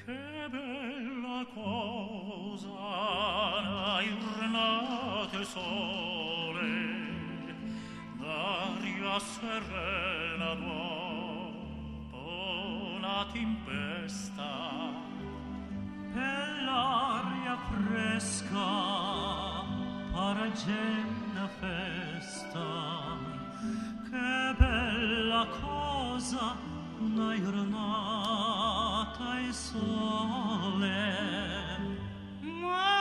Che bella cosa la giornata sole, d'aria serena dopo la tempesta, e l'aria fresca paragena festa. Che bella cosa una giornata e sole. Ma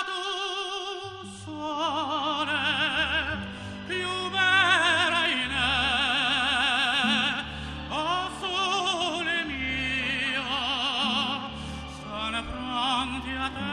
tu sole più vera in me, o sole mio, sono pronti a te.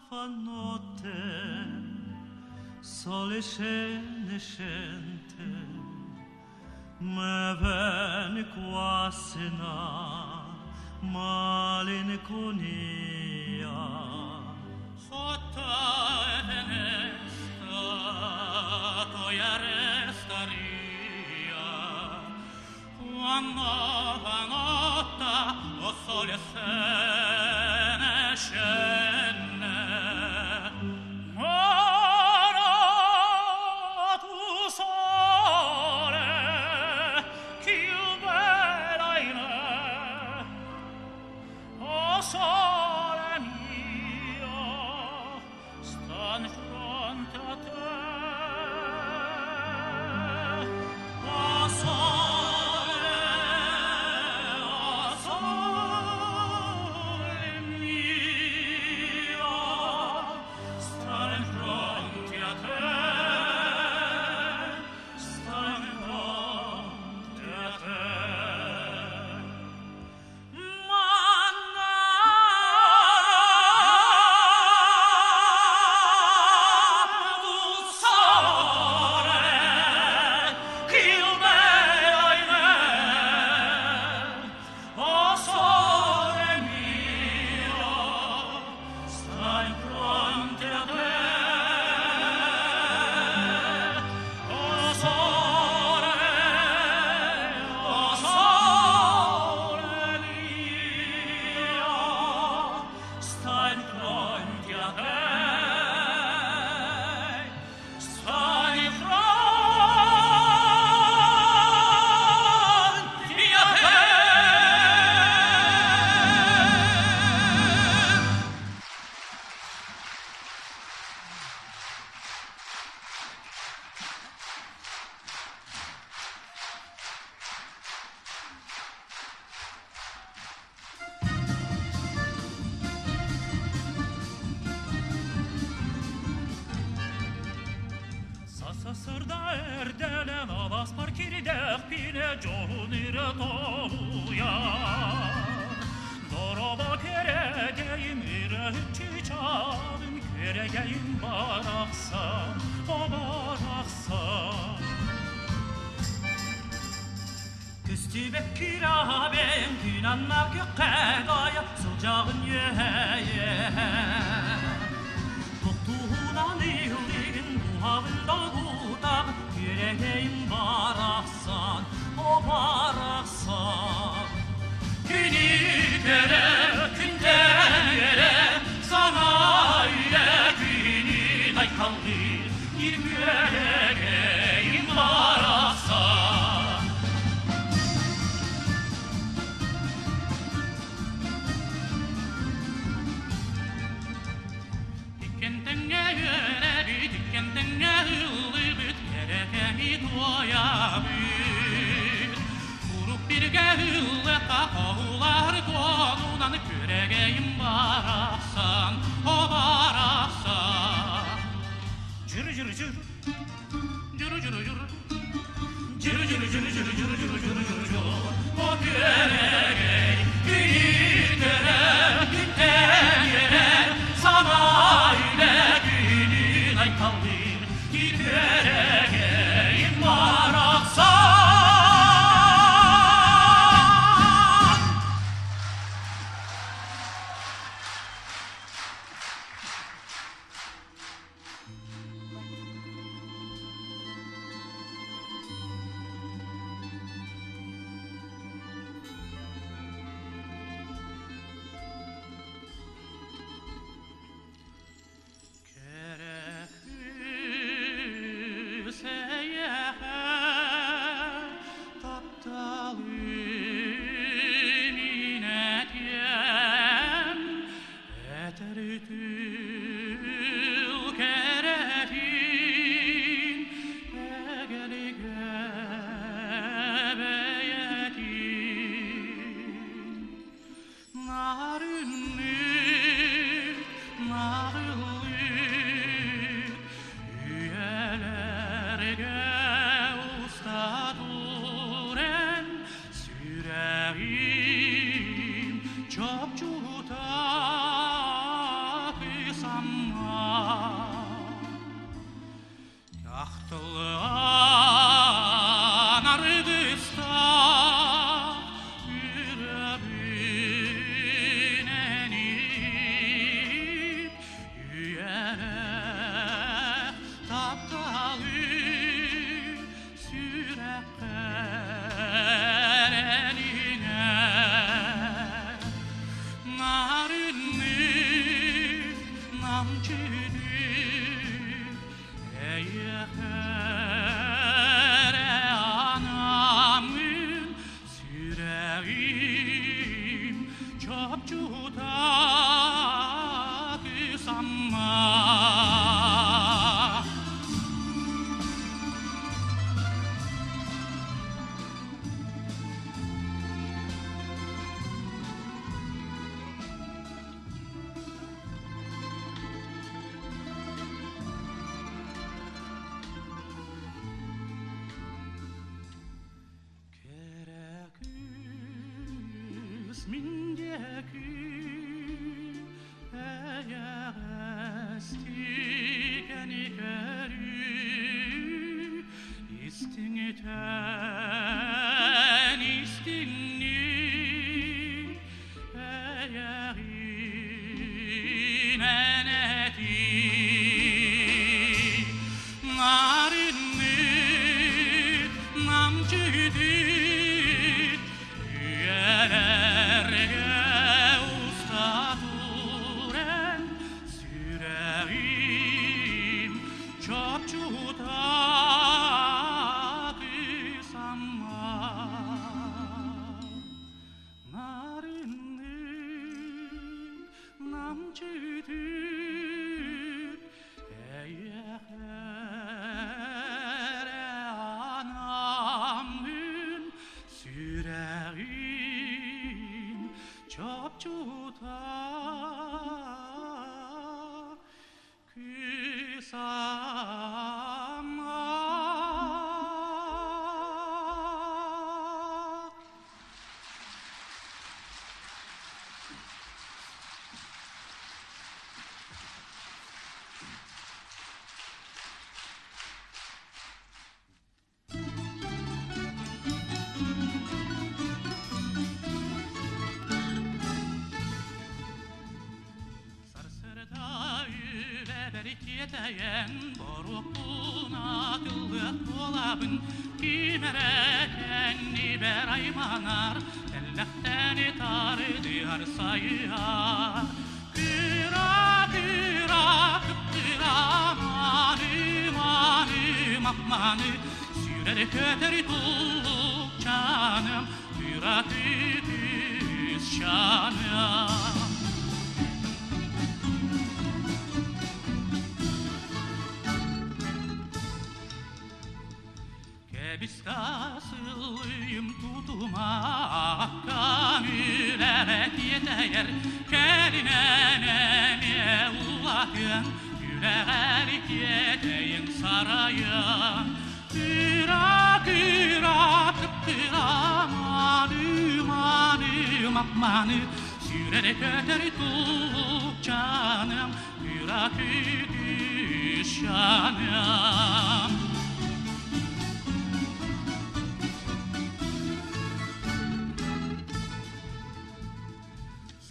Fa notte, sole scende, me venne qua sena, malinconia. Sotto finestra, toia restaria, quando la notte o sole se ne scende. Sole mio, stan fronte a te. O sole mio, stan fronte a te. Stan fronte a te. Sırda erdelen alas parkiri defpine cohunir tohuya. Doroba keregeyim irehçi çalın, keregeyim baraksan, o baraksan. Üstübek kirabem günanmak qedaya, sıcağın yeye. Toktuğunan ilin buhavında budak, yüreğim baraksan, o baraksan. Günü göre, günden yere, sana öyle günün ay kaldı, bir yüreğim baraksan. Dikenden yöneri, dikenden yılı büt, gerekemi doya büt. Kurup bir gehülle kakavlar konunan, küreğim baraksan, o baraksan. Cır cır cır Yeteyen borukuna kıllık dolabın Kimereken niber aymanar Tellekten etardı harsayar Kıra kıra kıpkıra manı manı makmanı Sürer köteri tulluk canım Kıra tütüz şanım Biskasılıyım tutuma Kamület yeter Keline neme ulatın Yüreğelik yeteyin sarayın Kıra kıra kıpkıra Manı manı makmanı Sürerek öter tulluk canım Kıra kütüş şanım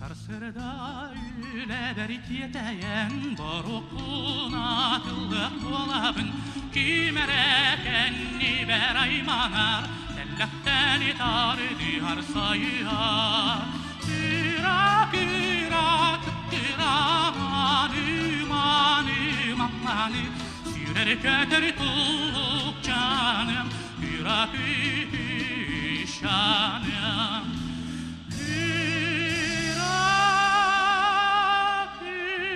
Sarsırda üle berit yeteyen Borukuna kıllık dolabın Kimereken niber aymanar Tellekten etardı harsayar Kıra kıra kıpkıra Manı manı makmanı Sürer köteri tulluk canım Kıra kütü şanım Kıra kütü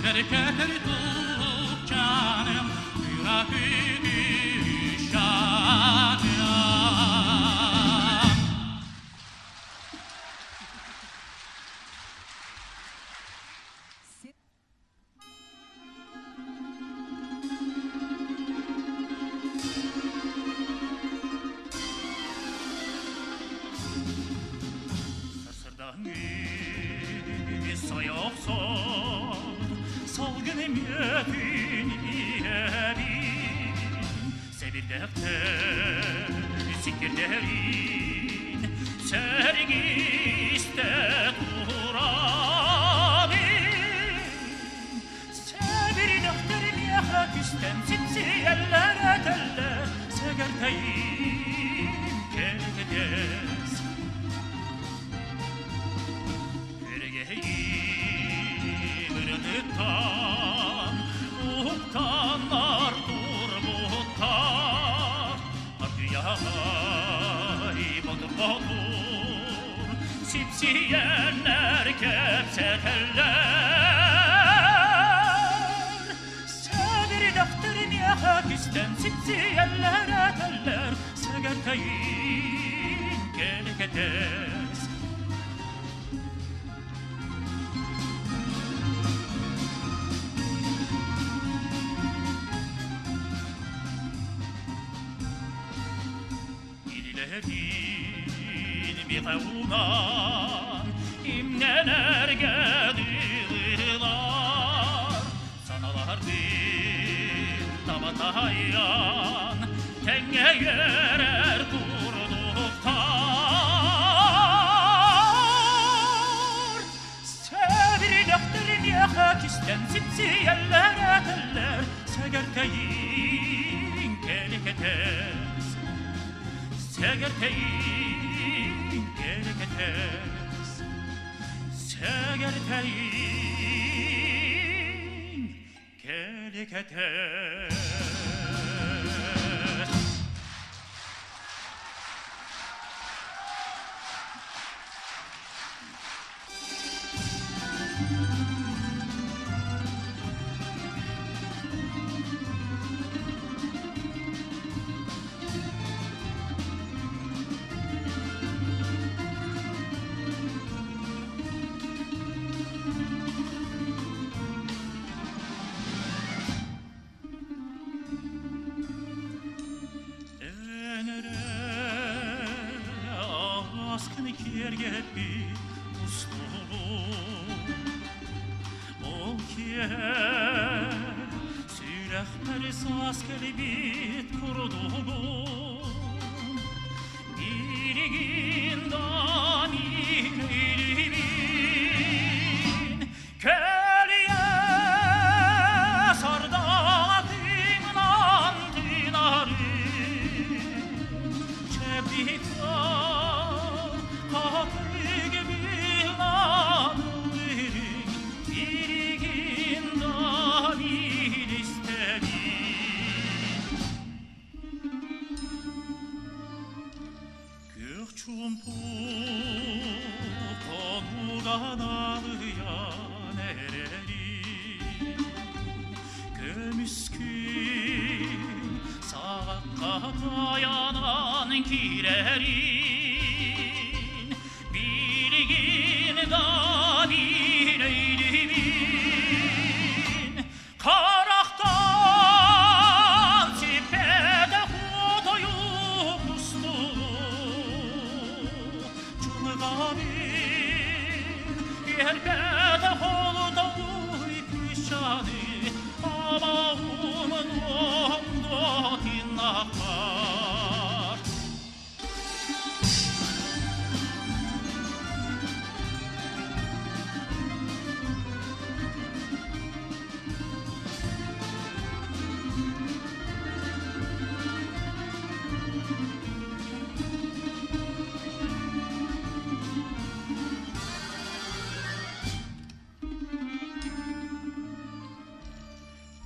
Güller kötülük canım yüreği şanım. Salgınım yepini Sevir defter sikirlerin Sergiste turabin Sevir defterin yakak üstten Sipsiyeller eteller Segerteyim kergedes Kergeyim ırdıktan Uhtanlar durmuttan Arkıyay bodur bodur Sipsiyenler kepseteller Sevir defterin yakak üstten Sipsiyenler eteller Segerteyim kergedes İlilerin bir kavunan İmneler gedirler Sanalardın tabatayan Tenge yerer durduktar Sevir defterin yakak isten Sipsiyeller eteller Segerteyin keliketes Segerteyin keliketes Segerteyin keliketes Askını kierge bir ustuğum Ol kier Sürehmeri saskeli bit kurduğum İrigindan irimin Köliye sardağımdan dinarim Çebrikler Katı gibi lanırım İrigindan ilisterim Gök çumpuk konudan ağlayan ererim Gömüskün sakata yanan kirerin Bilgin bir eylimin Karaktan sipede hudoyu kustu Çulgabin yerbede holda uy pişani Amağımın omdo tinaklar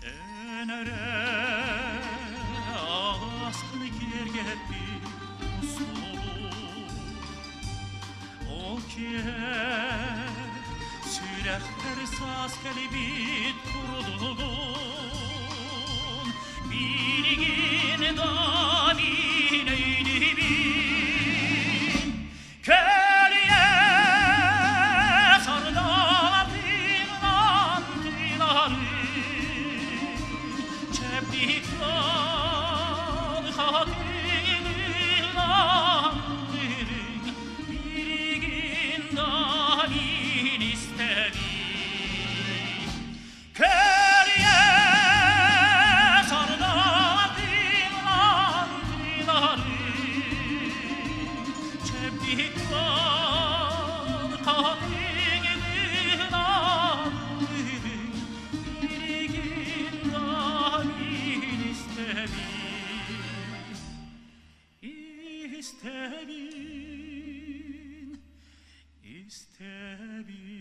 Enere askını maskeli bit kurduğun bilgin damin eydi bin köylüye sarıladın antıları çeplikler hatırın andırın bilgin damin istedi köylüye sarıladın antıları çeplikler hatırın andırın bilgin damin istedi İstebin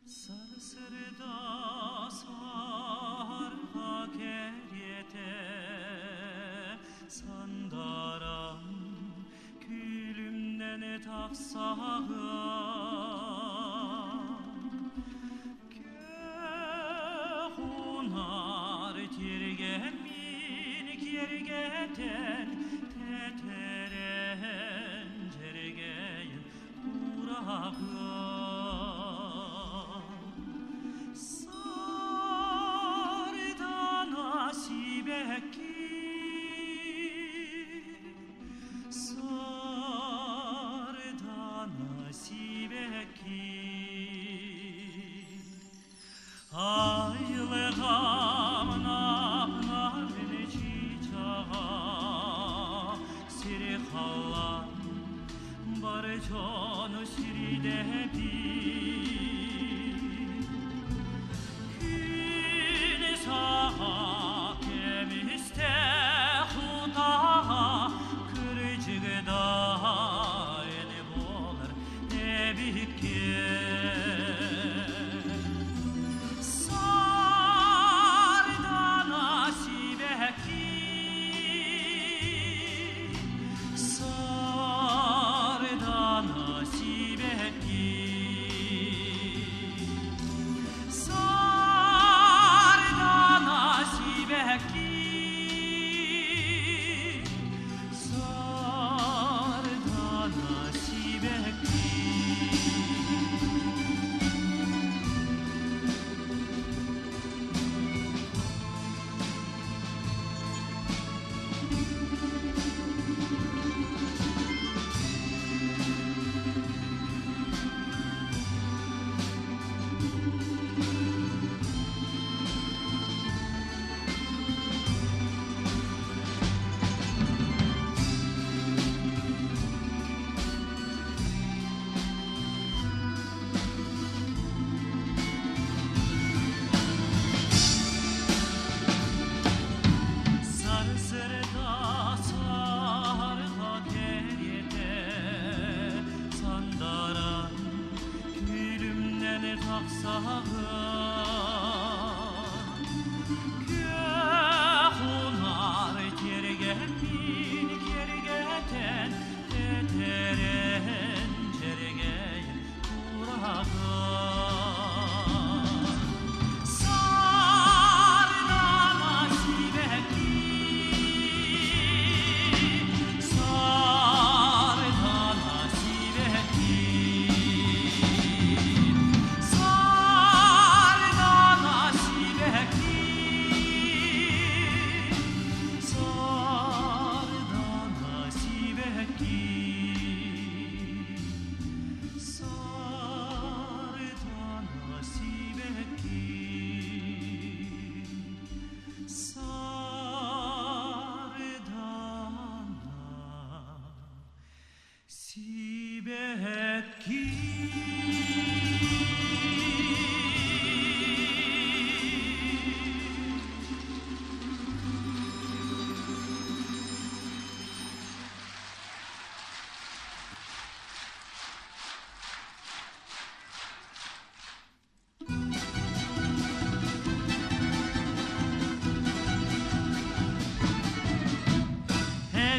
Sarsırda sarha keryete sandaram külümden taksağa kehunar tirgemin kergeten teteren cergeyin urağa Barcano siridepi Küne saha kemiste huta Kırıcıgda eni bolar ne bikke Sarda nasibeki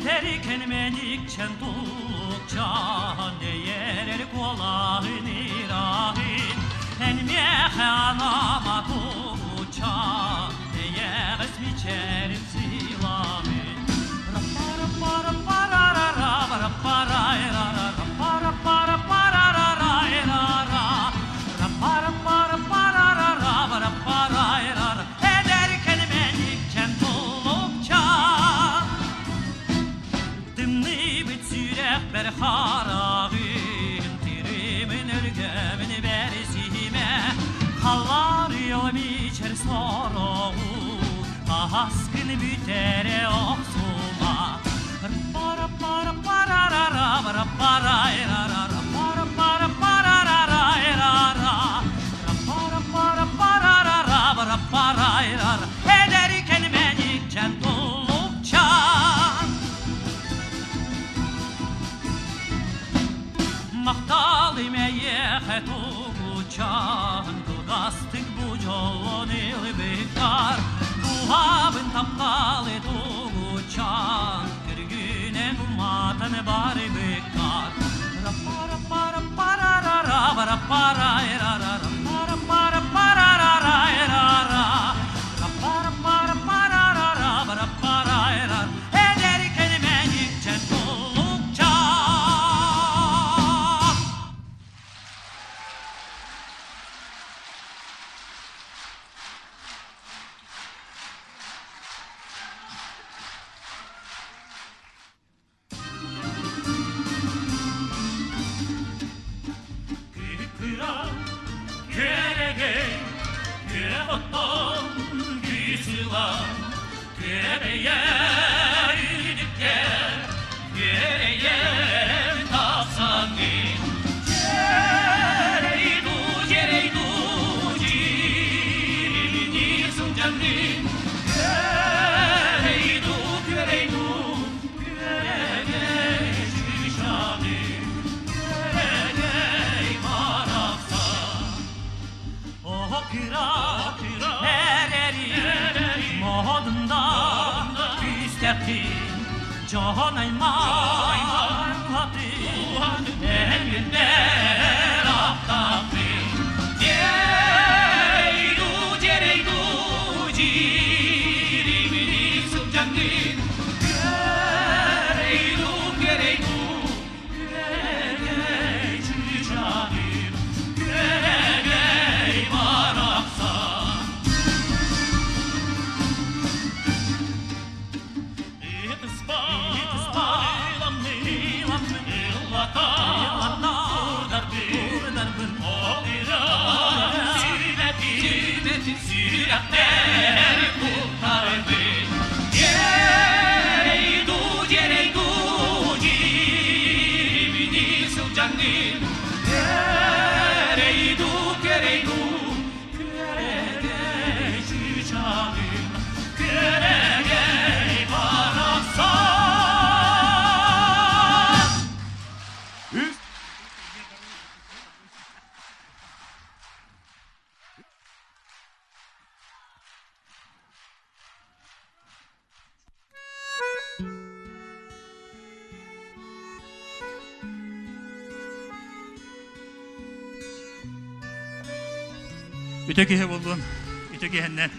Ederken menikçen tukçan Değerer kolağını rahim Enmehe anama tukçan Değer ismi çerim silahı Ederken menikçen tukçan Dımlı bit sürek ber harağın Tirimin örgemin berzime Hallar yol biçer soruğu Askın bütere oksuma Para para para ra ra para para ra ra ra para para para ra ra ra ra para para para ra ra para para ra ra Ederken menikçen tulukçan Mahtalı meyye tulukçan Kılgastık bu jolun ilbikar Buhabın tapkalı tulukçan Kırgüne umatan bari bekar Para para para ra ra para para ra ra ra para para para ra ra ra ra para para para ra ra para para ra Ederken menikçen tulukçan Kıran kerege Kere otton güzülan Kere yer ülker Kere yer tafsangin Cereydu cereydu Cirimini suncandin Kereydu kereydu Kerege şişadin Kıra ereri modunda küstekin Canayman hadi elinde rahtafi Cereydu cereydu cirimini suncandin Kereydu kereydu kerey çiçanim Kerey maraksan İtispa ilamni illata Darbin o ira Süreti süretler kurtarbin Cereydu cereydu cirimini suncandin Kereydu kereydu Kerey çiçanim Kerey maraksan Öteki buldun, öteki hennen.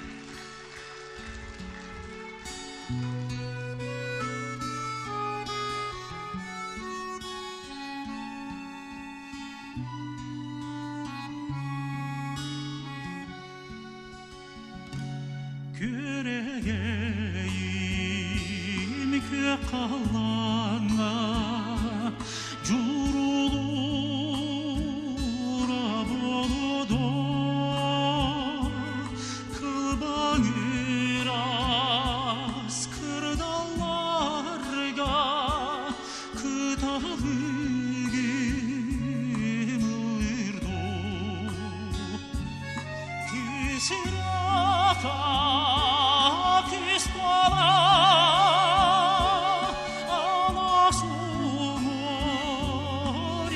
Küreğim kök kalana Curulur aboluda Kılbanıras kırdallarga Kıtağım ırdo Küsirata küspala Anasumur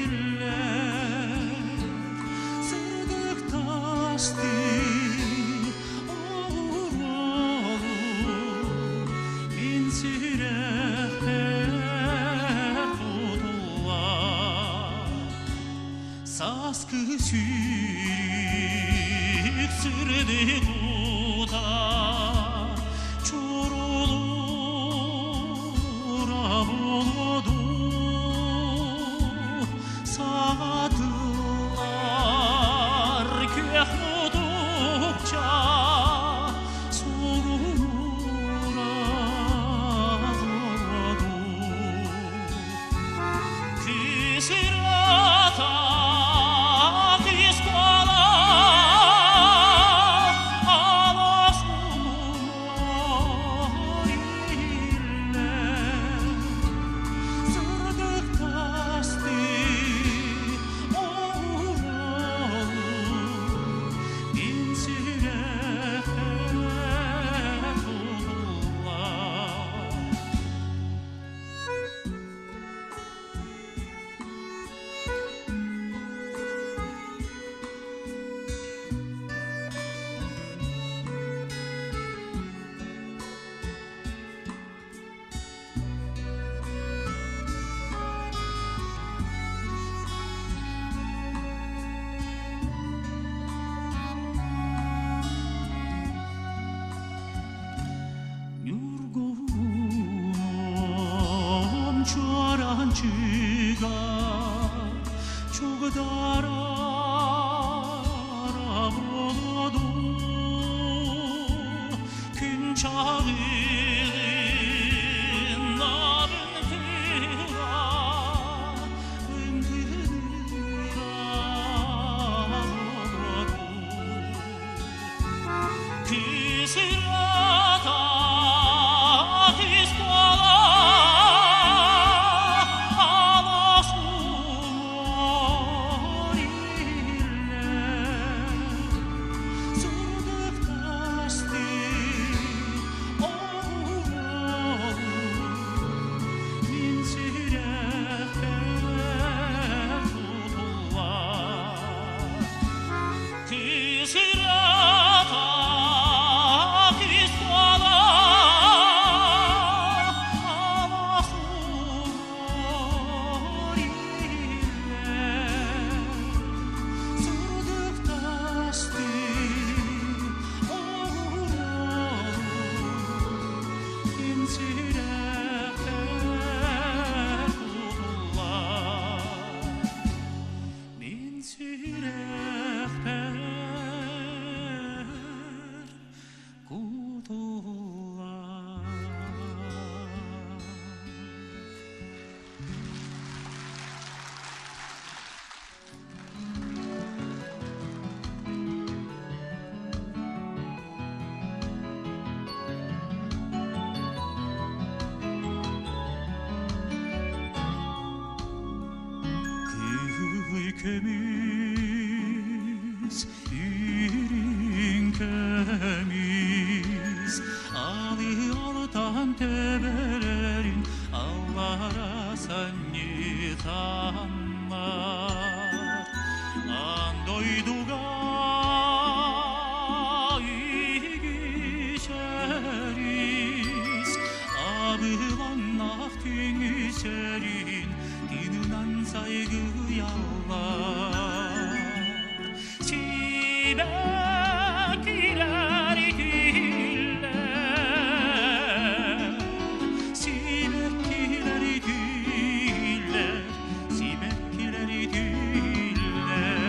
iller Sırdık tasti ağır olur Bin sire Sattı sürük sırdı kuda Çorulur avludu Sadılar köh buldukça Soğur avludu Kısırata çorancıga çok darar oldu gün çağın narın tıra ıntırar oldu kısırata Kemiz, irin kemiz Ali altan tebelerin Allah'a seni tanlar Andoyduga geçeriz Abılan naktin içerin Dininden saygı yalvar Sibekler diller Sibekler diller Sibekler diller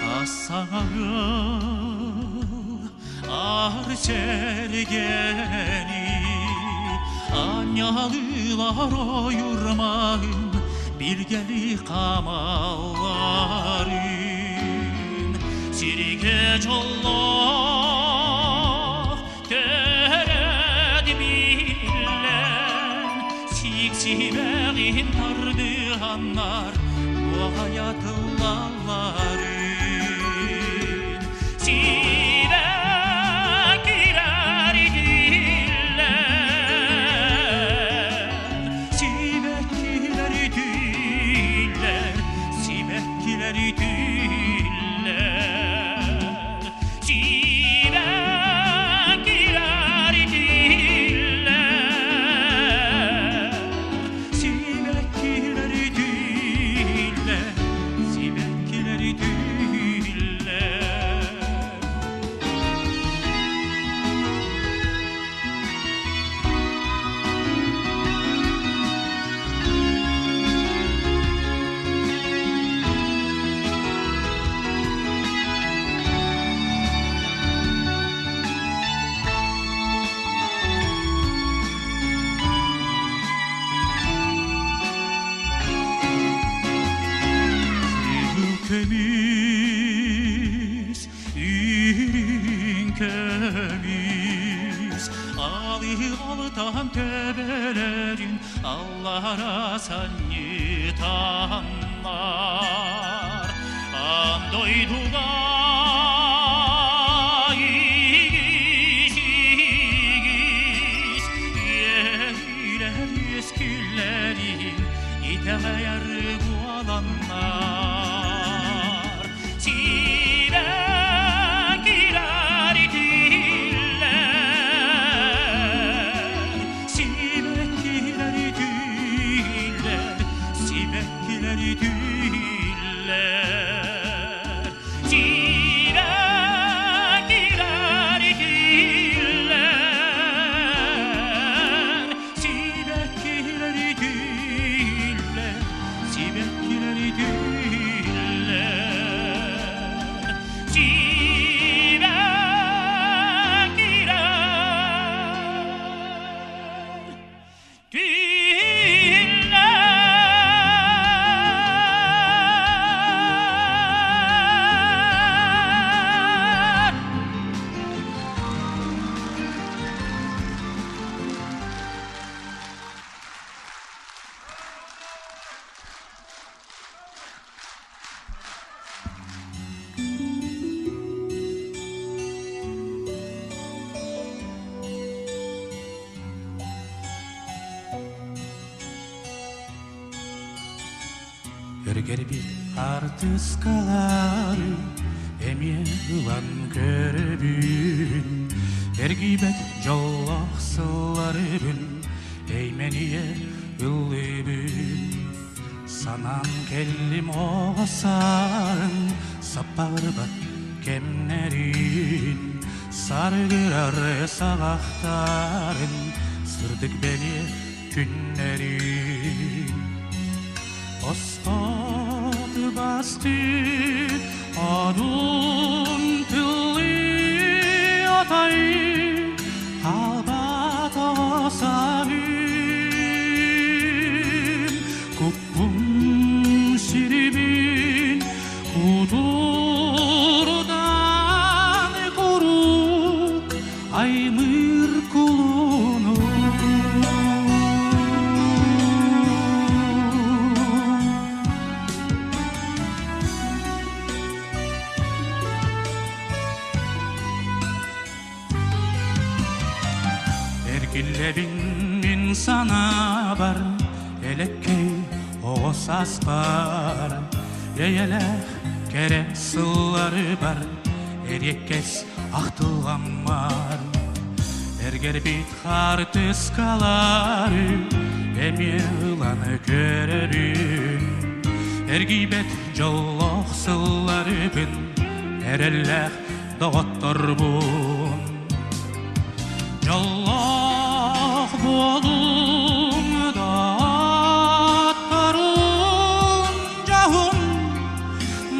Hasağı Arçergeni Anyalılar oyurmayın Bilgeli kamalların Sirke çollah Tered billen Siksibeğin tardıhanlar Bu hayatlıların Sibekler kömüz Alı altan töbelerin Allah'a sanyitanlar Andoydular Yeğler eskillerin İteğer bu alanlar Sivekiler diller Sivekiler diller Sivekiler diller Sivekiler diller Sivekiler diller Sivekiler Örger bir artıskaları Emye ulan körübün Ergibet jollahsıları bün Eymeniye üllübün Sanan kellim oğasarın Sapağırbat kemnerin Sargırar sağaktarın Sırdık beni günlerin Ostat bastı adun tülli atayı Kalbat osabim Kuppum şiribin kudurdan koruk Aymır kulunu Ergillebin min sana bar Elekkey oğsas bar Yeyelek kere sılları bar Eryekkes ahtılgan var Erger bit hartıskaları Emye ılanı körübün Ergibet jolloh sılları bin Erellek doğattar bun Jolloh bolun dağıttarın cahun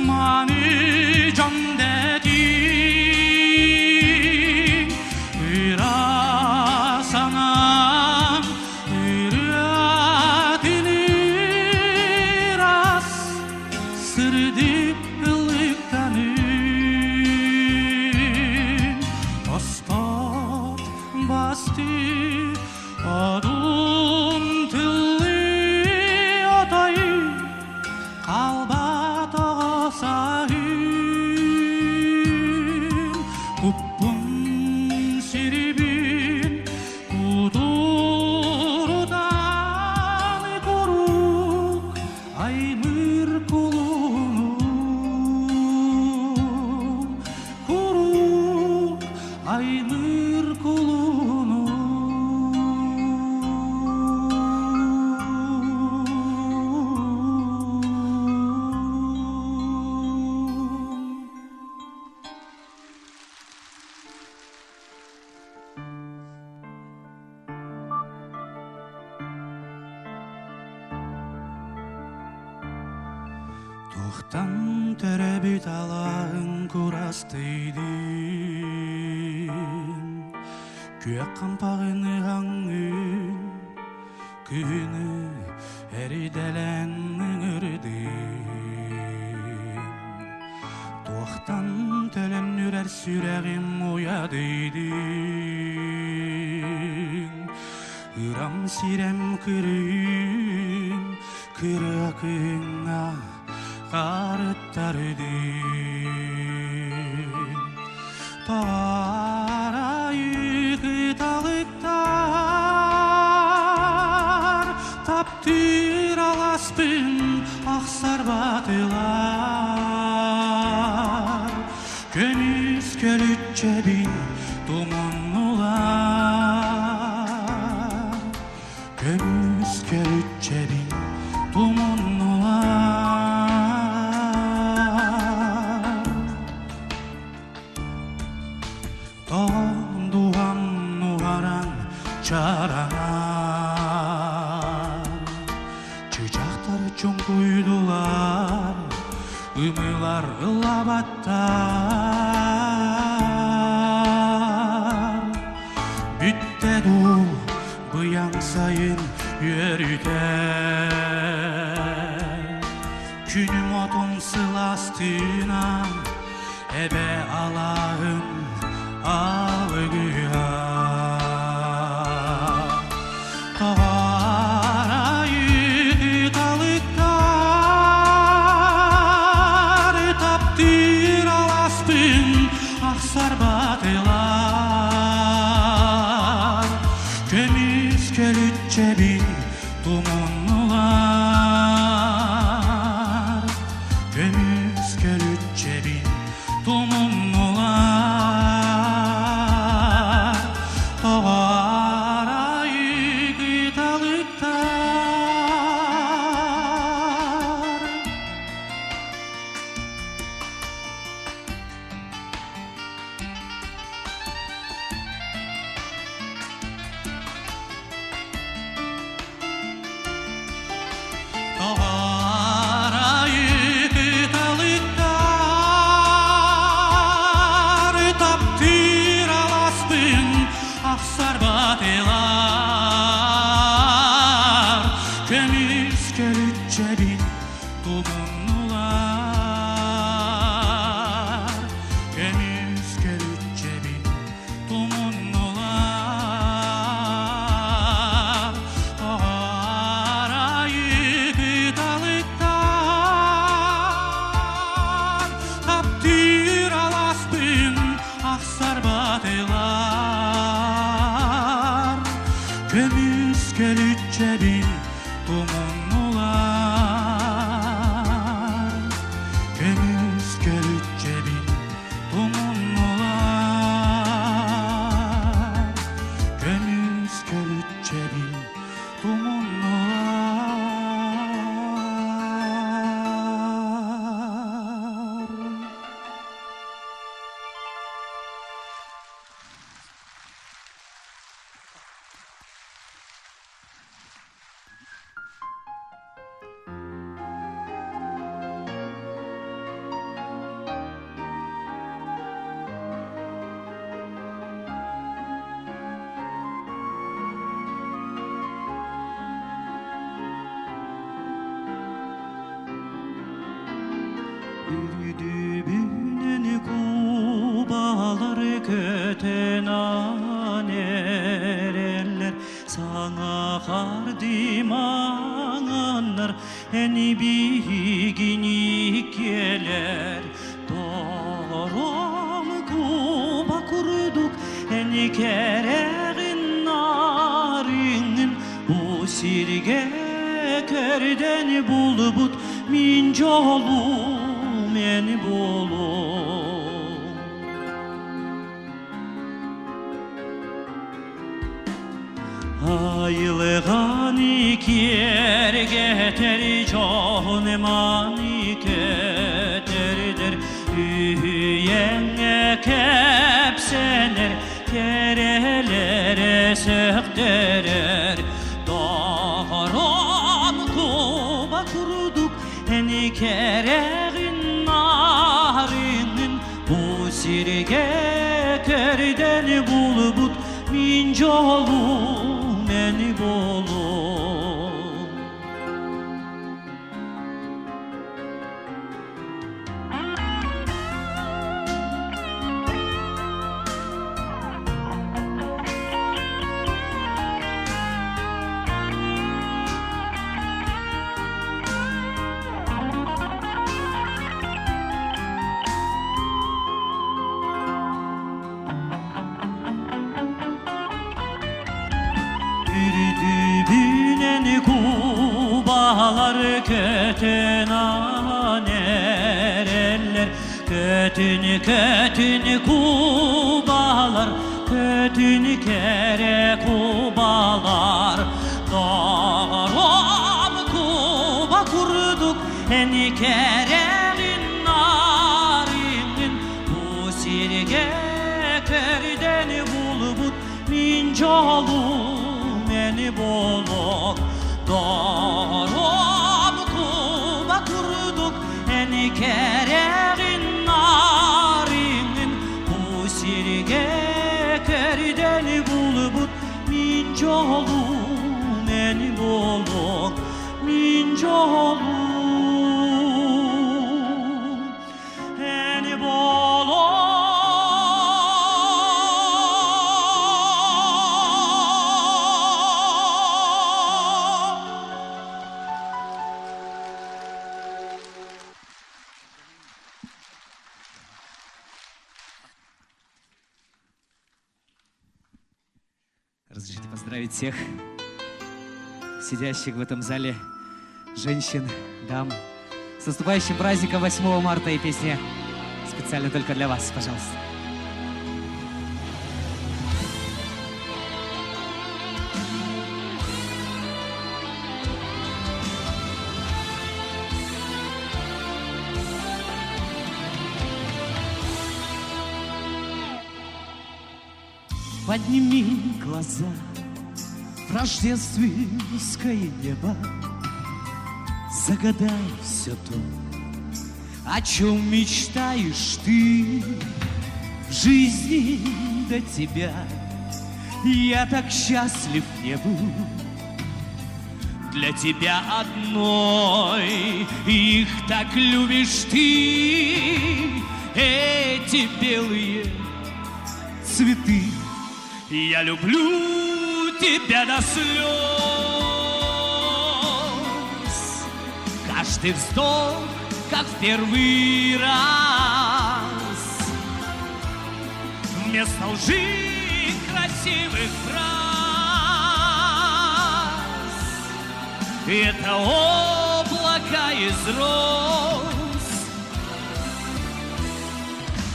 Mani can dedi Hırasanan hıratini ras Sırdıp ılıktanın Ostat bastı adun tülli atayı Kalbat ağasahim Kuppun siribin kudurdan koruk Aymır kulunu Koruk aymır kulunu Tohtan törebit alağın kurastiydin Kүйek kampağını hangın Күні әриделәннің үрден Тоқтан Ötelen ürer süreğim uyadıydın Iram sirem kırın Kırakına karıttardın Tarayı kıtalıktar Taptır alaspın aksar batılar Kömüz kölüt cebin dumanlılar Kömüz kölüt cebin dumanlılar Dağın duhan nuharan çaranar Çıcaklar çok uydular Ümülar ılabattar Bütte du bıyan sayın yörüter Günüm otun sılastığına Ebe Allah'ın algıya Tavarayı talıktar Taptır alaspın aksar batılar Kömüz kölüt cebin dumanlılar Kömüz kölüt cebin dumanlılar Tavarayı kıtalıktar Tavarayı kıtalıktar Taptır alaspın aksar batılar Kömüz kölüt cebin dumanlılar Kömüz kölüt cebin dumanlılar Tavarayı kıtalıktar Taptır alaspın aksar batılar Kömüz kölüt cebin dumanlılar Kömüz kölüt cebin dumanlılar Kömüz kölüt cebin dumanlılar Dübünen kubalar kötenan ereller Sana kardimanlar eni biginik geler Dorom kuba kurduk eni kereğin narinin Bu sirge körden bulbut min jolu men bolum Ayılgan ikier geter caneman iketerdir Üyenge kepsener kerelere sökterer Dağram kuba kurduk eni kereğin narinin Bu sirge körden bulbut min jolu men bolum dibine kubalar kötün anereller kötün kubalar kötün kere kubalar doğram kuba kurduk en kerenin narinin bu sirge kerden bulbut min jolum eni bolok doğram kuba kurduk en kerenin narinin bu sirge kerden bulbut min jolum eni bolok min jolum eni bolok. Разрешите поздравить всех сидящих в этом зале женщин, дам с наступающим праздником 8 марта и песня специально только для вас, пожалуйста. Подними глаза в рождественское небо, загадай все то, о чем мечтаешь ты в жизни до тебя. Я так счастлив не был для тебя одной, их так любишь ты, эти белые цветы. Я люблю тебя до слез. Каждый вздох, как в первый раз. Вместо лжи красивых фраз это облака из роз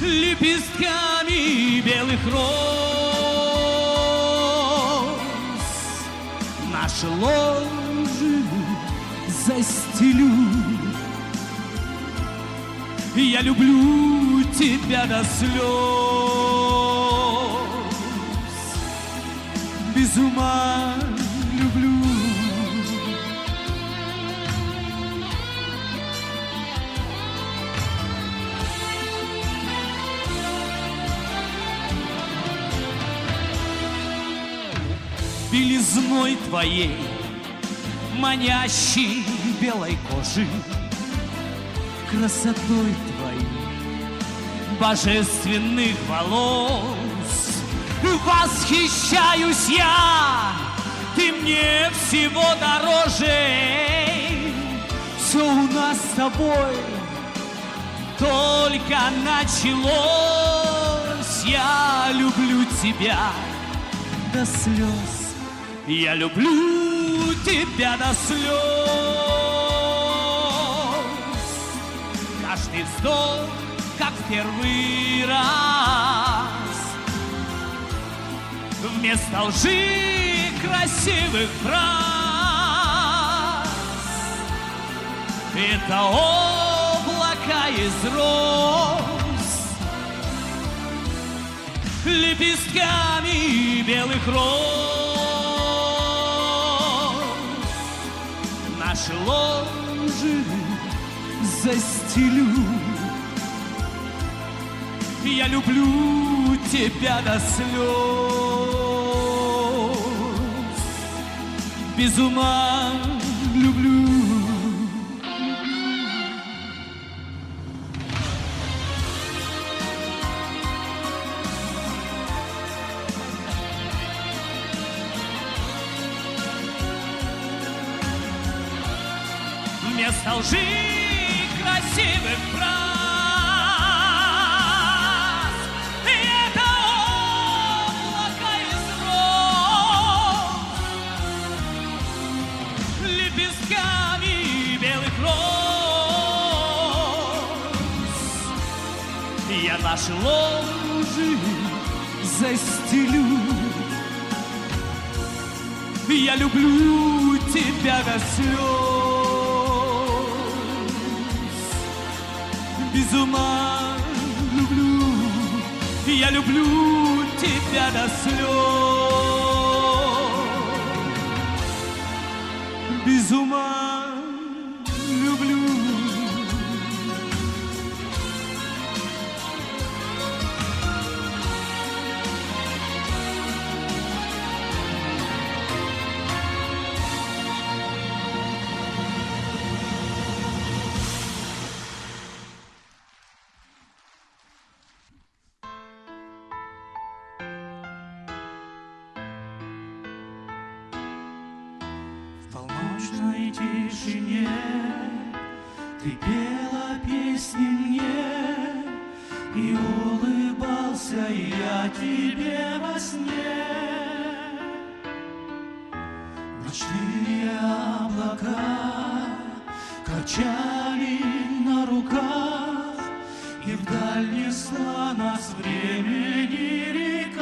лепестками белых роз. Наши ложи застелю. Я люблю тебя до слез, без ума люблю. Белизной твоей, манящей белой кожи, красотой твоей, божественных волос, восхищаюсь я, ты мне всего дороже. Все у нас с тобой только началось. Я люблю тебя до слез. Я люблю тебя до слез. Каждый вздох, как в первый раз. Вместо лжи красивых фраз это облака из роз лепестками белых роз. Наши ложи застелю. Я люблю тебя до слез, без ума люблю. Вместо лжи красивых фраз это облака из роз наши ложи застелю. Я люблю тебя до слез, без ума люблю. Я люблю тебя до слез, без ума люблю. В полночной тишине ты пела песни мне, и улыбался я тебе во сне. Ночные облака качали на руках, и вдаль несла нас времени река.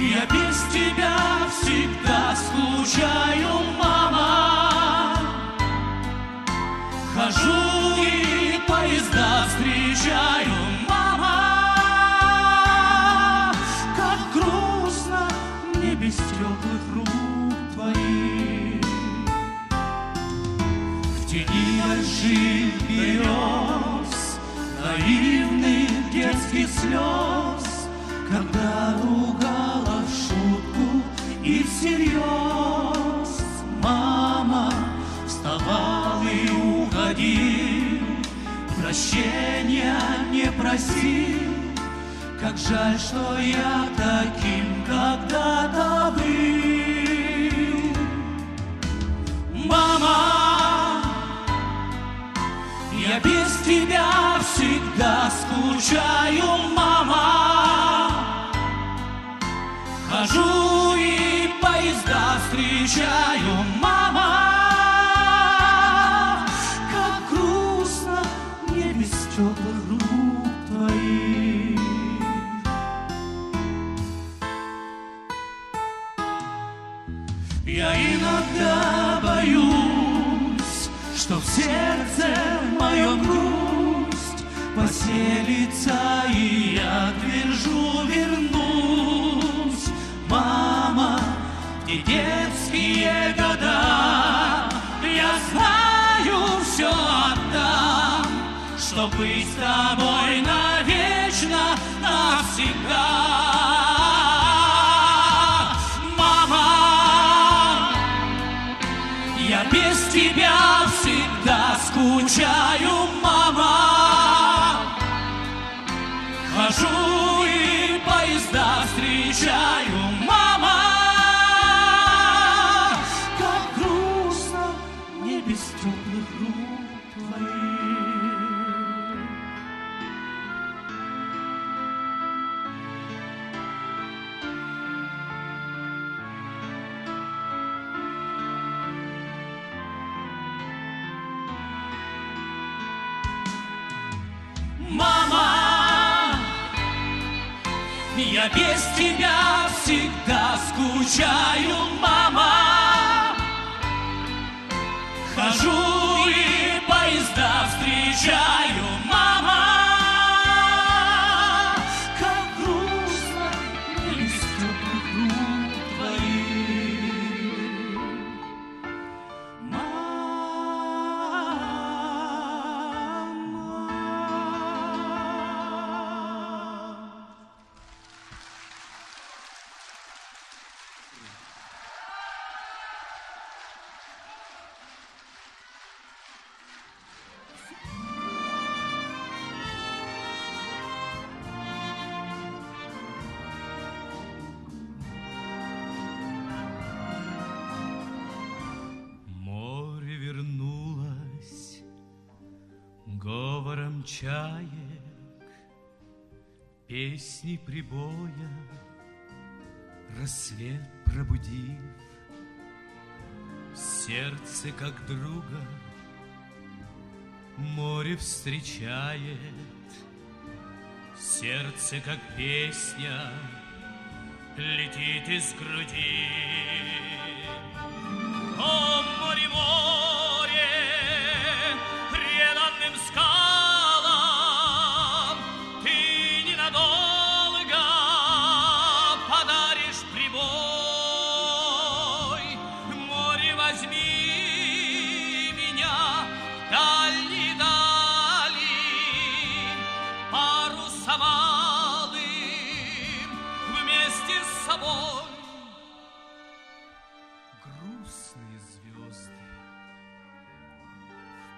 Я без тебя всегда скучаю, мама. Хожу и поезда встречаю, мама. Как грустно мне без теплых рук твоих. В тени больших берез, наивных детских слез, когда ругала в шутку и всерьез, мама, вставал и уходил, прощения не просил. Как жаль, что я таким когда-то был. Мама, я без тебя всегда скучаю, мама. Хожу и поезда встречаю, мама. Как грустно мне без теплых рук твоих. Я иногда боюсь, что в сердце моем грусть поселится, и я твержу вернусь. Мама, и детские года я знаю, все отдам, чтоб быть с тобой навечно, навсегда. Мама, я без тебя всегда скучаю, мама. Хожу и поезда встречаю, мама. Как грустно мне без теплых рук твоих. Мама, я без тебя всегда скучаю, мама. Хожу и поезда встречаю, мама. Как грустно мне без теплых рук твоих. Мама. Море вернулось говором чаек, песни прибоя, рассвет пробудив. сердце как друга море встречает, сердце как песня летит из груди. О, море, море, преданным скалам ты ненадолго подаришь прибой. Море, возьми меня в дальние дали, парусом алым вместе с собой. Грустные звезды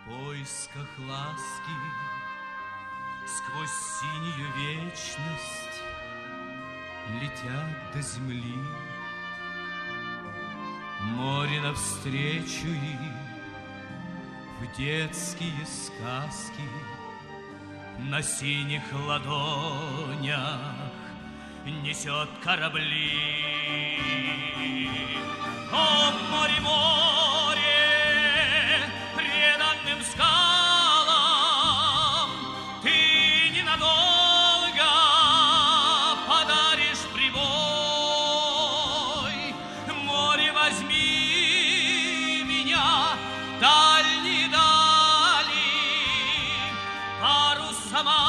в поисках ласки сквозь синюю вечность летят до земли. Море навстречу им в детские сказки на синих ладонях несет корабли. О, море, море, преданным скалам ты ненадолго подаришь прибой. Море, возьми меня в дальние дали, парусом алым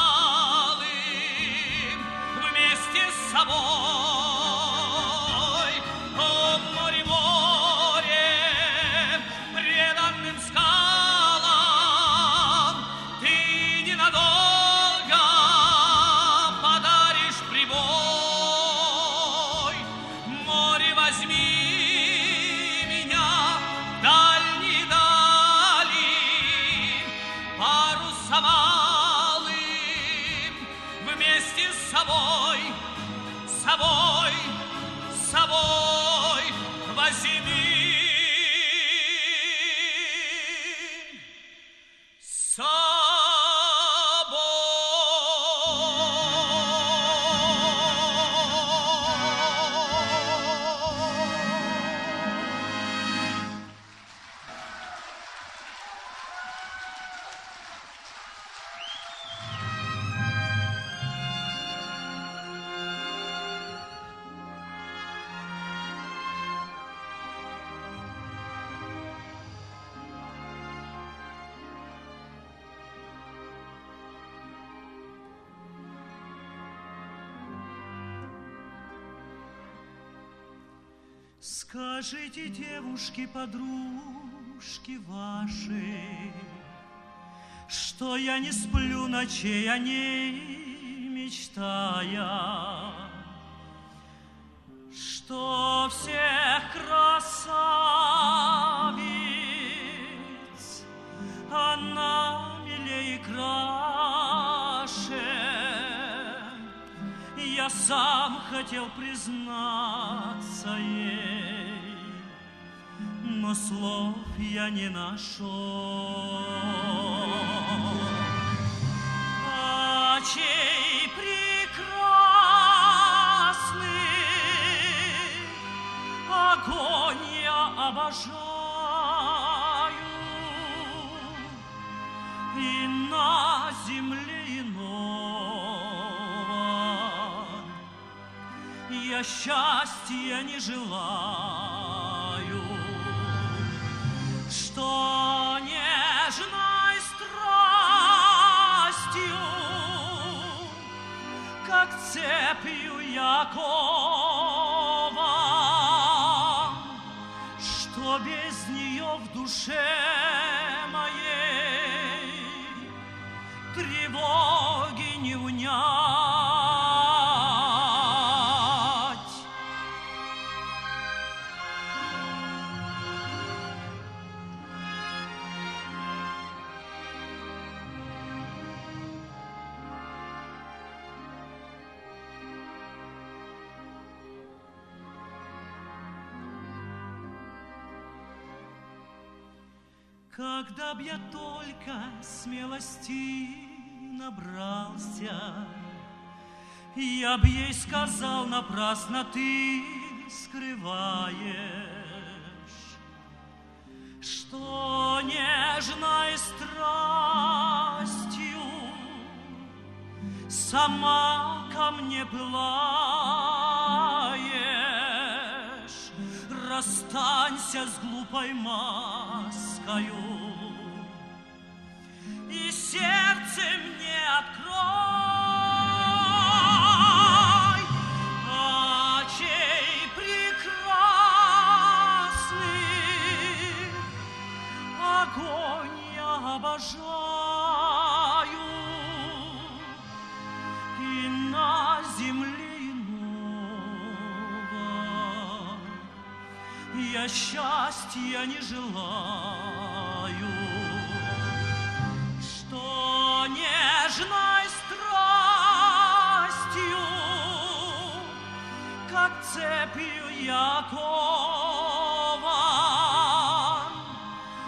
вместе с собой. Собой возьми. Скажите, девушки, подружки ваши, что я не сплю ночей, о ней мечтая, что всех красавиц она милее и краше. Я сам хотел признаться ей, но слов я не нашел. Очей прекрасных огонь я обожаю, и на земле иного я счастья не желаю, что нежной страстью, как цепью я кован, что без нее в душе моей тревоги не унять. Когда б я только смелости набрался, я б ей сказал: напрасно ты скрываешь, что нежной страстью сама ко мне пылаешь. Расстанься с глупой маскою и сердце мне открой, очей прекрасный огонь я обожаю, и на земле иного я счастья не желаю, что нежной страстью, как цепью я кован,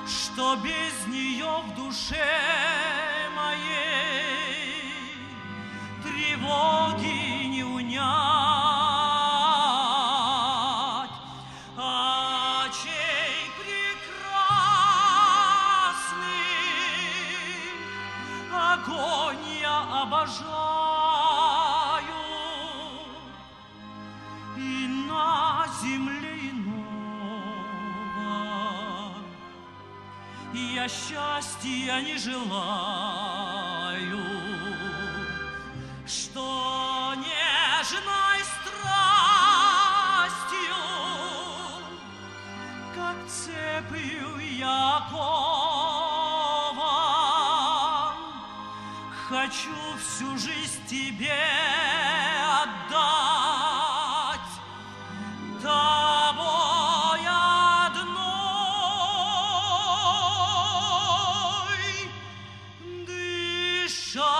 что без нее в душе моей тревоги не унять. Очей прекрасный огонь я обожаю, и на земле иного я счастья не желаю, что нежной страстью, как цепью я кован, хочу всю жизнь тебе отдать, тобой одной дышать.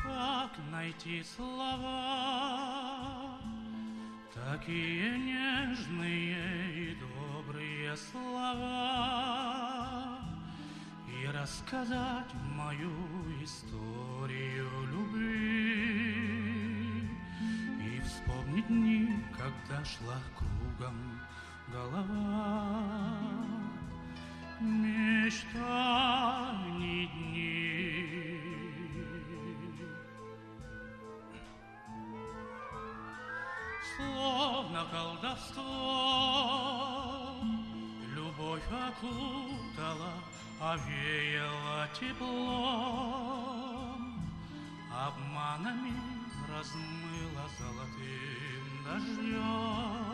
Как найти слова, такие нежные и добрые слова, и рассказать мою историю любви, и вспомнить дни, когда шла кругом голова, мечтаний дни. Словно колдовство, любовь окутала, овеяла теплом, обманами размыла золотым дождем.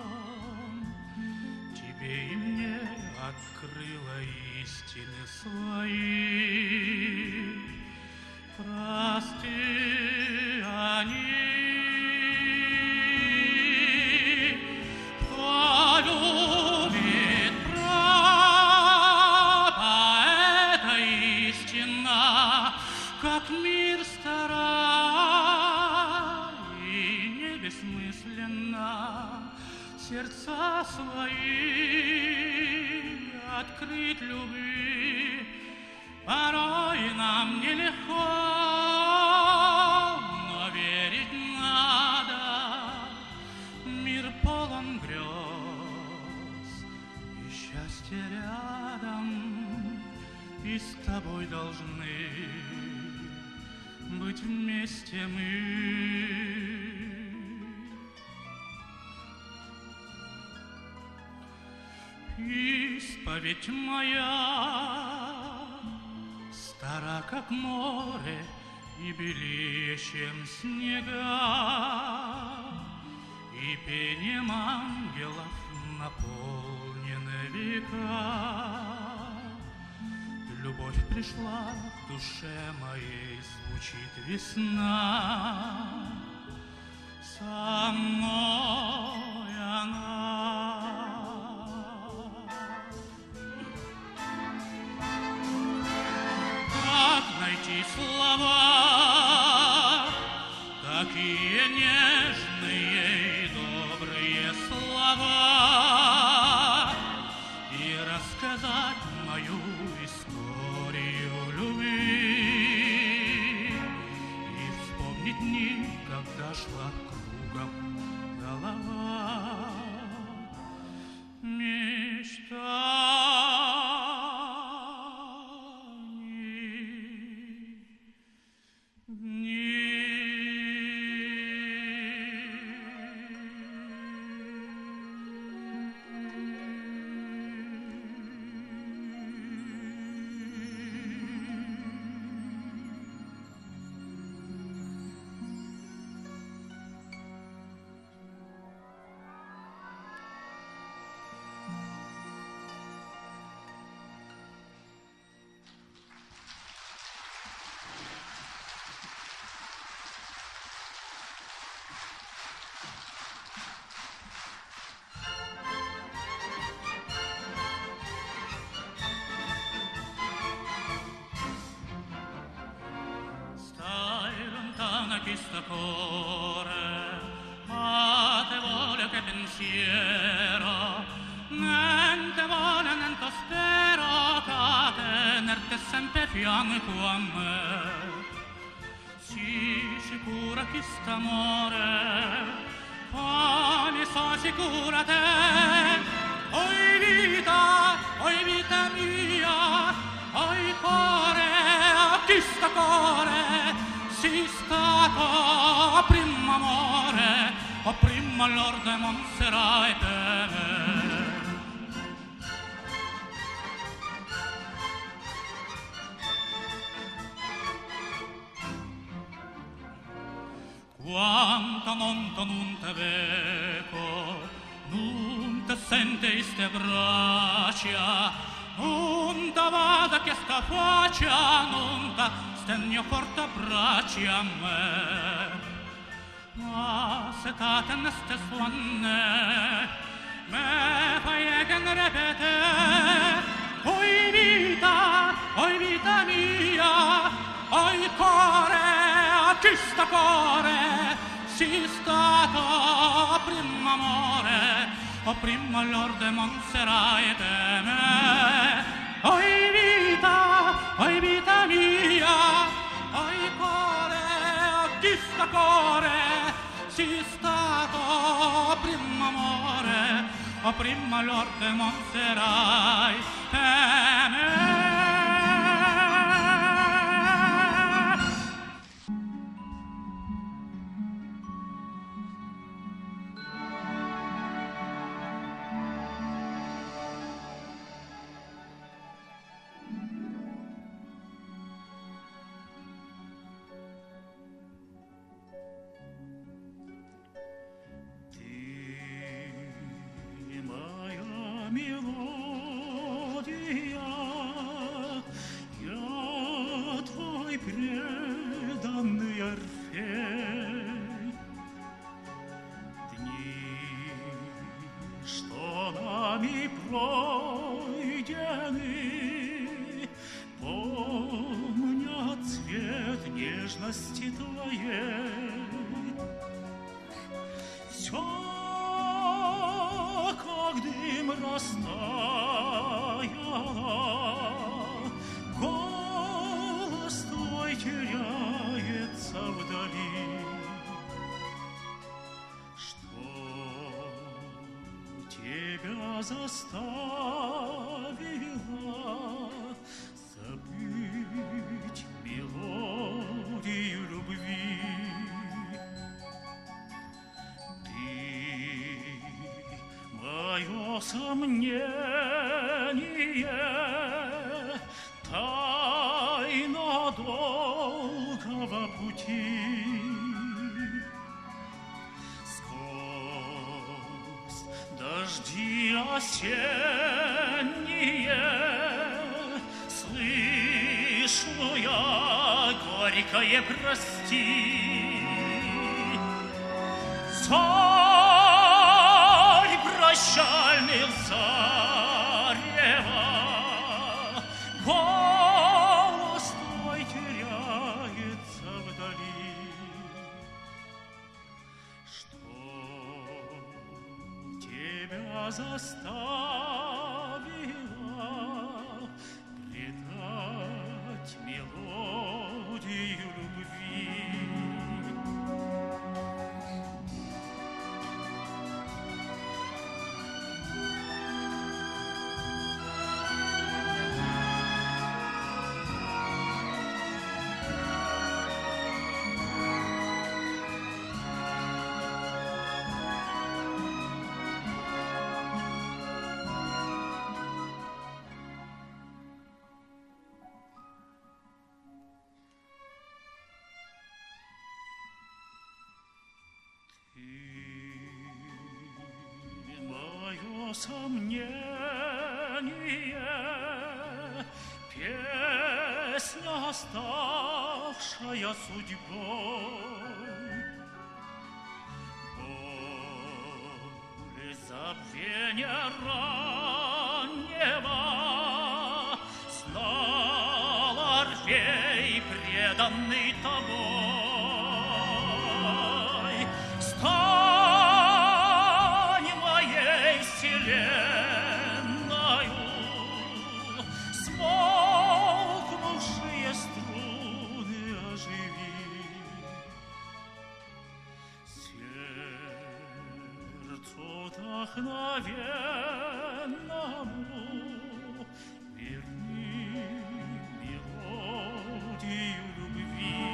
Тебе и мне открыла истины свои, просты они. Полюбит брата, это истина, как мир стара и не бессмысленно сердца свои открыть любви. Порой нам нелегко, но верить надо. Мир полон грез, и счастье рядом, и с тобой должны быть вместе мы. Исповедь моя стара, как море, и белее, чем снега, и пением ангелов наполнены века. Любовь пришла в душе моей, звучит весна. Со мной Как найти слова, такие нежные и добрые слова, и рассказать мою историю любви, и вспомнить дни, когда шла кругом голова. Questa cuore, ma te vuole che pensiero, niente vuole, niente spero, che tenerte sempre fianco a me. Si sicura che st'amore, mi so sicura te, oi vita mia, oi cuore, chi sta cuore, si stato prima amore, o prima Lord de Montserrat e quanto monto non te veco, non te sente iste braccia, non te vada che sta faccia, non te stegno forte braccia a me. Ma se tate neste suonne, me fai che ne repete, oi vita mia, oi cuore, chi sta cuore, si stato prima amore, o prima Lord de Montserrat e me. Oi vita mia, oi cuore, chi sta cuore, si stato prima amore, o prima Lord de Montserrat e me. Нежности твоей все как дым растаяло, голос твой теряется вдали. Что тебя заставило забыть мелодию любви? Ты мое сомнение, тайна долгого пути. Сквозь дожди осенние слышу я горькое прости. Соль прощальных зарева голос твой теряется вдали. Что тебя заставило предать мелодию любви? Мое сомнение, песня, ставшая судьбой, боль забвения раннего, знал Орфей, преданный тобой. Стань моей вселенною, смолкнувшие струны оживи. Сердцу вдохновенному верни мелодию любви.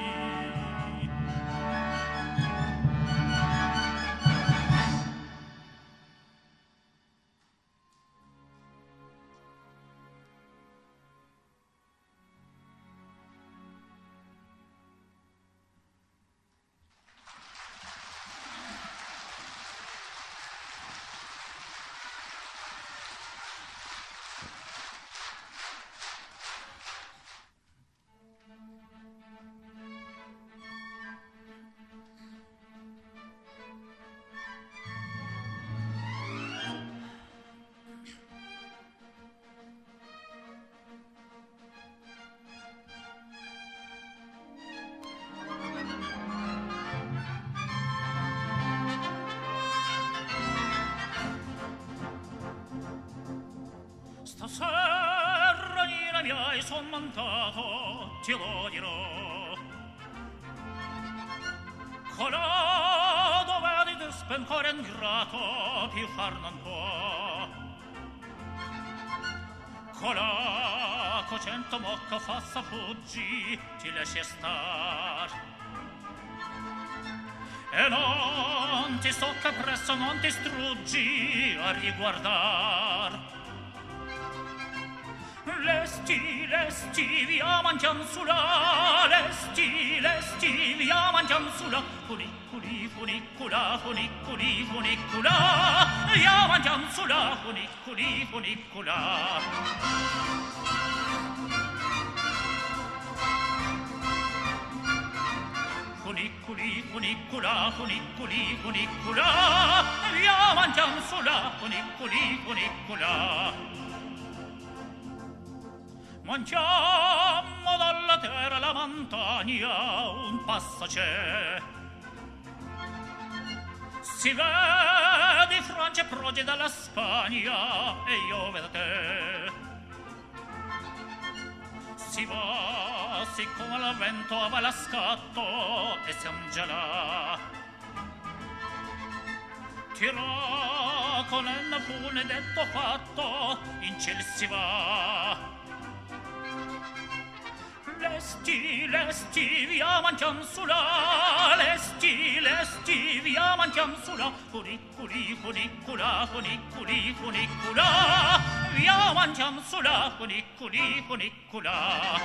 Stasera nera mi hai sommantato, ti lo dirò. Colà dove di dispencore ingrato più far non può. Colà co 100 mocca fassa fuggi, ti lasci star. E non ti stocca presso, non ti struggi a riguardar. Lesti, via mangiam sulla, lesti, via mangiam sulla, funiculi, funicula, funiculi, funicula, via mangiam sulla, funiculi, funicula. Funiculi, funicula, funiculi, funicula, via mangiam sulla, funiculi, funicula. Mangiamo dalla terra alla montagna, un passo c'è. Si vede Francia e proge dalla Spagna, e io vedo te. Si va, siccome il vento va la scatto, e siamo già là. Tira con il fune detto fatto, in cielo si va. Lesti, via mangiam sulla, lesti, via mangiam sulla, funiculi, funicula, funiculi, funicula, via mangiam sulla, funiculi, funicula.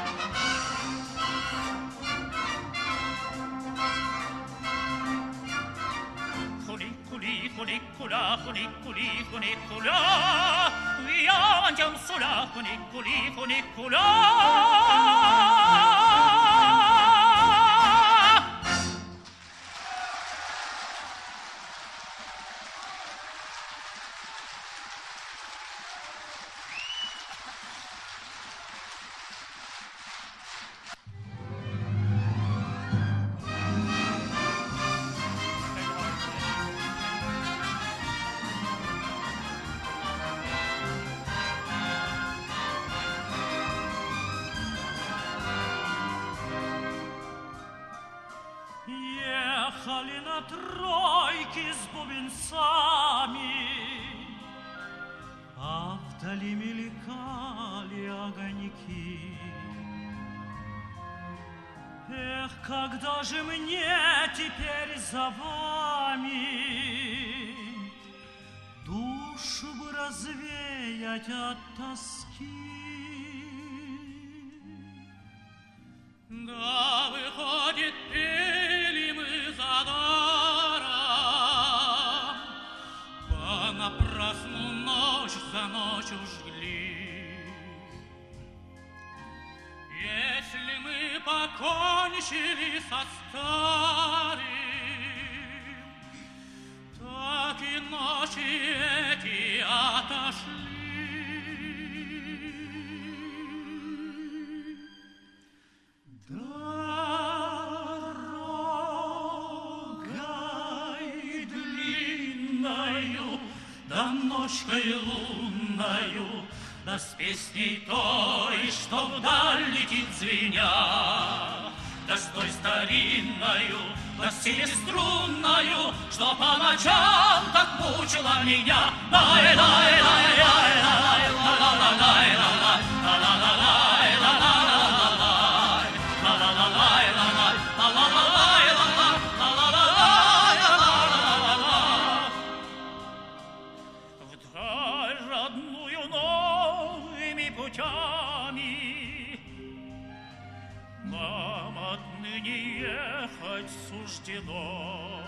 Funiculi, funicula, funiculi, funicula, via mangiam sulla, funiculi, funicula. мелькали огоньки. Эх, когда же мне теперь за вами душу бы развеять от тоски? Да, выходит, пели мы за даром, понапрасну ночь за ночью жгли. Если мы покончили со старым, так и ночи эти отошли. Да ночкой лунною, да с песней той, что вдаль летит звеня, да с той старинною, да с семиструнною, что по ночам так мучила меня. Нам отныне ехать суждено.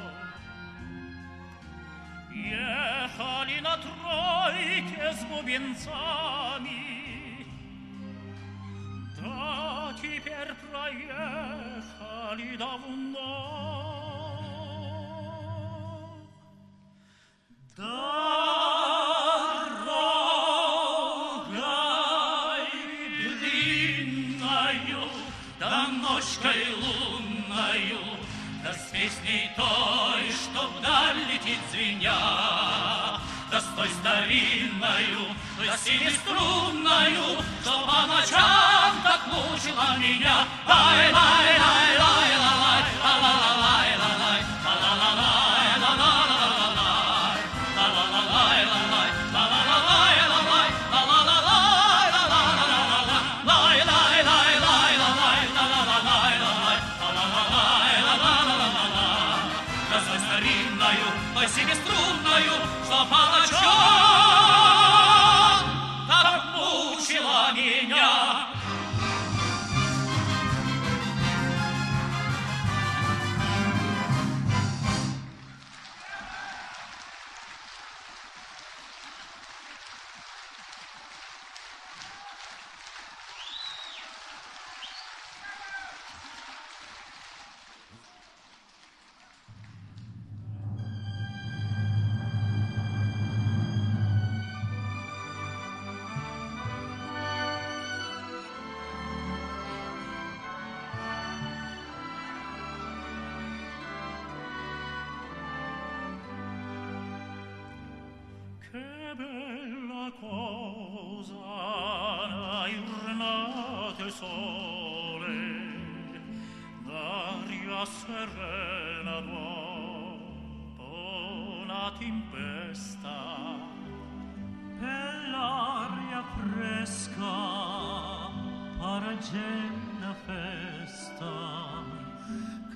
Ехали на тройке с бубенцами, да теперь проехали давно. Да ночкой лунною, да с песней той, что вдаль летит звеня, да с той старинною, да с семиструнною, что по ночам так мучила меня. Семиструнною, что по ночам так мучила меня. Che bella cosa la giornata sole, l'aria serena dopo la tempesta, L'aria fresca paragella festa,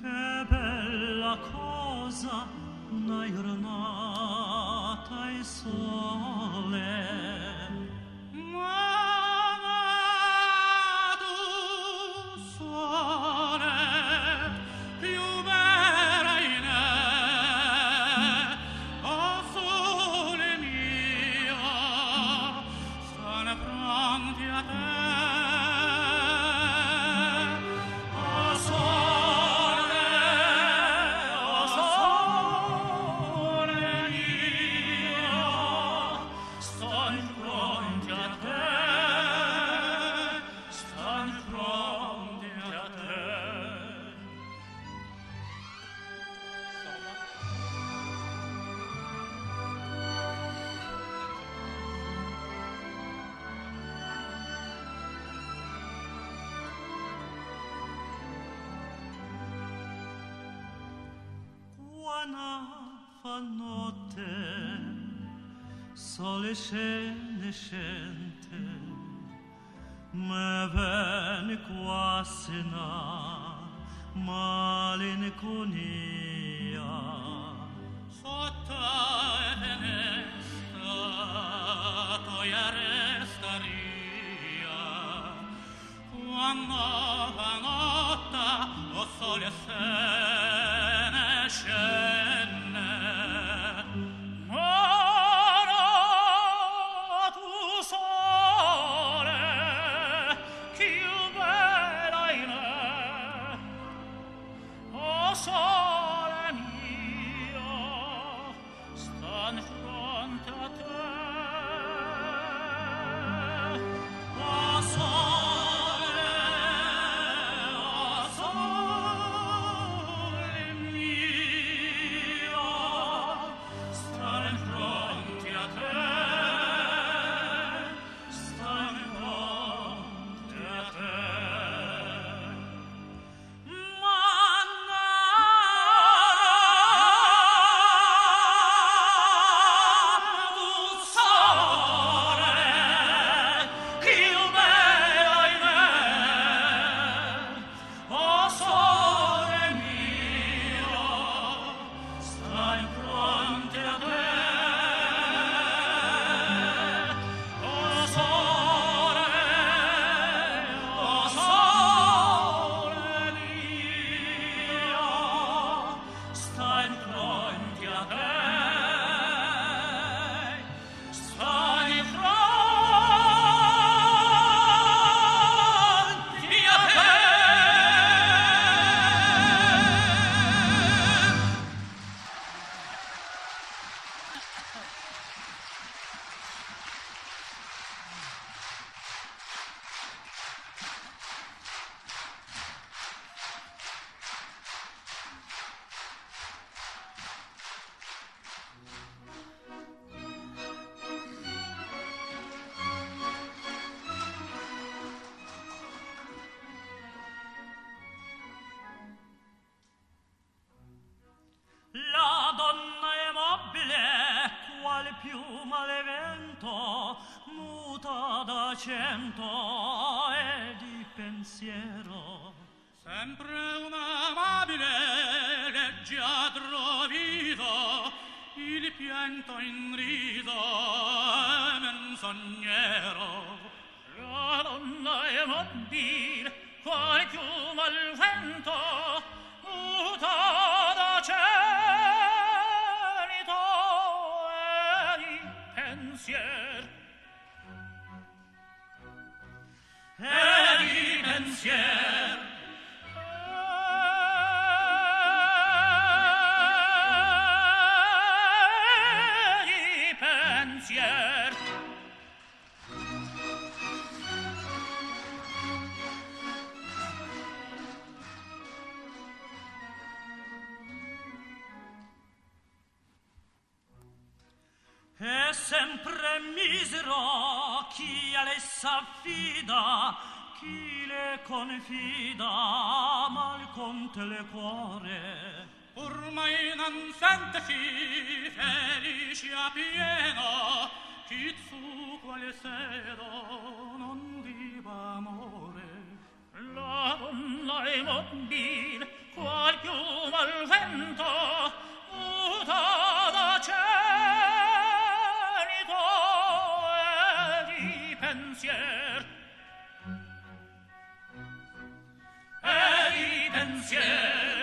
che bella cosa una giornata e sole. Mamma sole più vera in me, o sole mio, sono pronti a te. O sole mio, sono pronti a te, sono pronti a te. Quando fa notte, sole scende, scende, sena malinconia Sotto finestra tua restaria quando la notte o sole se ne scende ora tu sole più bella in me o sole mio sta in fronte a te o sole mio sta in fronte a te sta in fronte a te La donna è mobile, quale piuma al vento, muta d'accento e di pensiero. sempre un'amabile leggiadro viso il pianto in riso è menzognero La donna è mobile, quale piuma al vento, muta d'accento e di pensiero. E di pensiero. E di pensiero. È sempre misero chi a lei s'affida, chi le confida mal conte le cuore. ormai non sentesi felice a pieno chi su quale sedo non viva amore. La donna è mobile, qual piuma al vento, muta d'accento e di pensiero. E di pensiero.